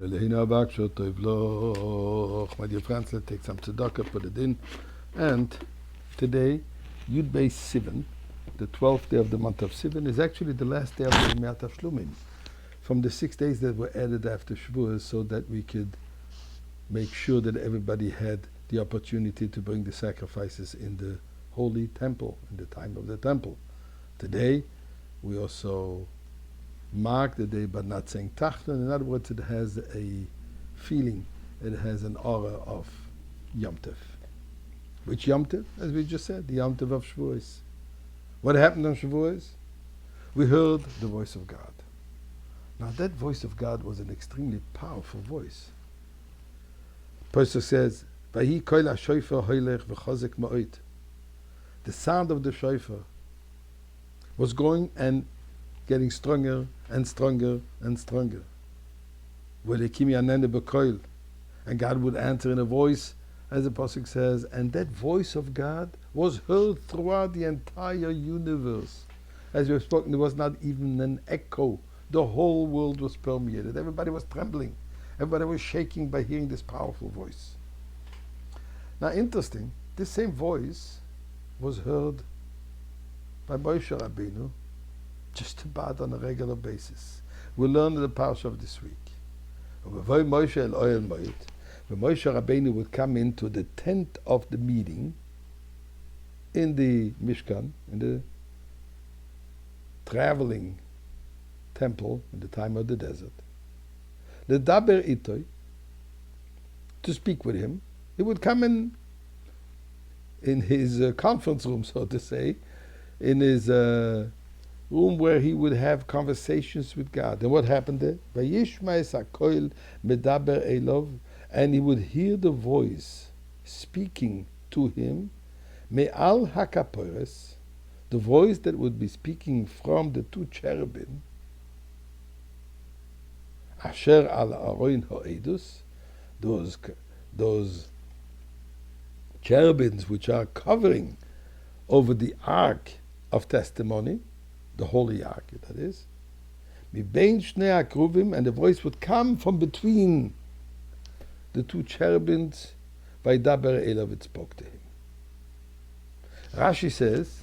Elena Baksho Toivloch. My dear friends, let's take some tzedakah, put it in. And today, Yud Beis Sivan, the 12th day of the month of Sivan, is actually the last day of the Yemiyat Shlumim, from the 6 days that were added after Shavuos, so that we could make sure that everybody had the opportunity to bring the sacrifices in the holy temple, in the time of the temple. Today, we also mark the day but not saying Tachton. In other words, it has a feeling, it has an aura of Yom Tov. Which Yom Tov? As we just said, the Yom Tov of Shavuos. What happened on Shavuos? We heard the voice of God. Now that voice of God was an extremely powerful voice. Pasuk says, "Vahi kol ha-shofar hoylech v'chazek ma'od." The sound of the shofar was going and getting stronger and stronger and stronger. And God would answer in a voice, as the Pasuk says, and that voice of God was heard throughout the entire universe. As we have spoken, there was not even an echo. The whole world was permeated. Everybody was trembling. Everybody was shaking by hearing this powerful voice. Now, interesting, this same voice was heard by Moshe Rabbeinu just about on a regular basis. We'll learn the parsha of this week. When Moshe Rabbeinu would come into the tent of the meeting in the Mishkan, in the traveling temple in the time of the desert, Ledaber itoi, to speak with him, he would come in his conference room, so to say, in his room where he would have conversations with God. And what happened there? Vayishma es hakoil medaber elov, and he would hear the voice speaking to him, me'al hakaporos, the voice that would be speaking from the two cherubim, asher al aroin ha'edus, those cherubims which are covering over the ark of testimony, the holy ark, that is. Mibein shnei hakruvim, and the voice would come from between the two cherubims. Vaydaber elav, it spoke to him. Rashi says,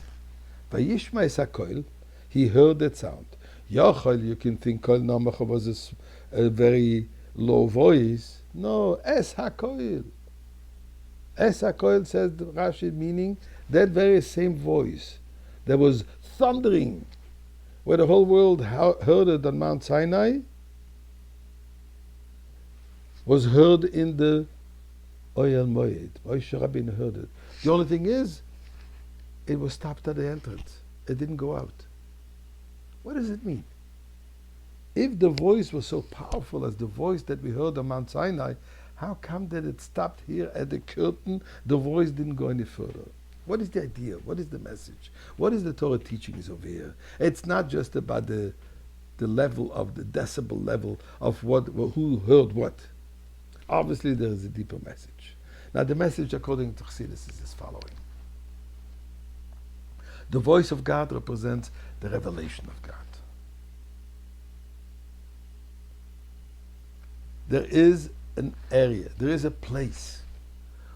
Vayishma es hakoil, he heard that sound. Yochel, you can think kol namacha was a very low voice. No, es hakoil. Es hakoil, says Rashi, meaning that very same voice that was thundering where the whole world heard it on Mount Sinai, was heard in the Oyel Moed. Moshe Rabbeinu heard it. The only thing is, it was stopped at the entrance. It didn't go out. What does it mean? If the voice was so powerful as the voice that we heard on Mount Sinai, how come that it stopped here at the curtain? The voice didn't go any further. What is the idea? What is the message? What is the Torah teachings over here? It's not just about the level of the decibel level of who heard what. Obviously, there is a deeper message. Now, the message according to Chassidus is as following. The voice of God represents the revelation of God. There is an area, there is a place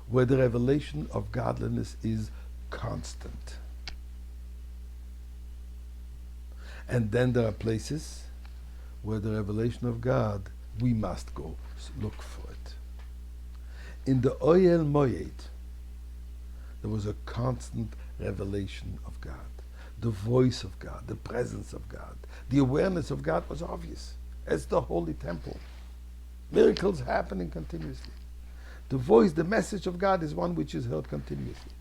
where the revelation of godliness is constant. And then there are places where the revelation of God, we must go look for it. In the Oyel Moed, there was a constant revelation of God. The voice of God, the presence of God, the awareness of God was obvious. It's the holy temple. Miracles happening continuously. The voice, the message of God is one which is heard continuously.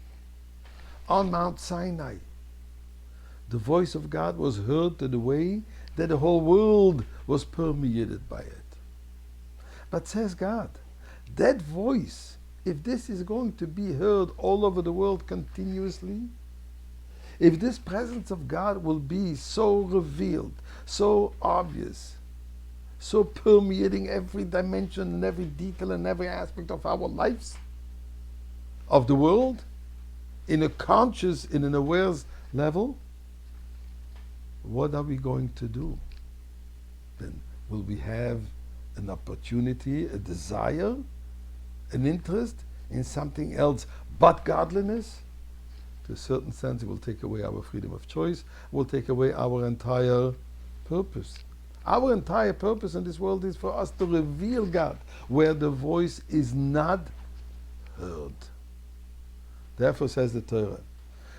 On Mount Sinai, the voice of God was heard in a way that the whole world was permeated by it. But says God, that voice, if this is going to be heard all over the world continuously, if this presence of God will be so revealed, so obvious, so permeating every dimension and every detail and every aspect of our lives, of the world, in a conscious, in an aware level, what are we going to do? Then will we have an opportunity, a desire, an interest in something else but godliness, to a certain sense it will take away our freedom of choice, will take away our entire purpose. Our entire purpose in this world is for us to reveal God, where the voice is not heard. Therefore, says the Torah,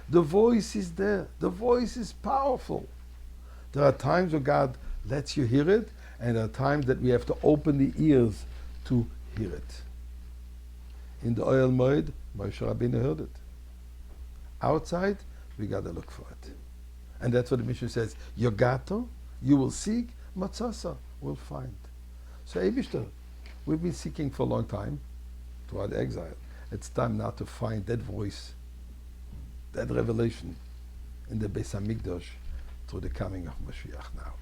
the voice is there. The voice is powerful. There are times where God lets you hear it, and there are times that we have to open the ears to hear it. In the Ohel Moed, Moshe Rabbeinu heard it. Outside, we got to look for it. And that's what the Mishnah says, Yogato, you will seek, Matzasa, will find. So Eibishter, we've been seeking for a long time, throughout exile. It's time now to find that voice, that revelation in the Beis HaMikdash through the coming of Mashiach now.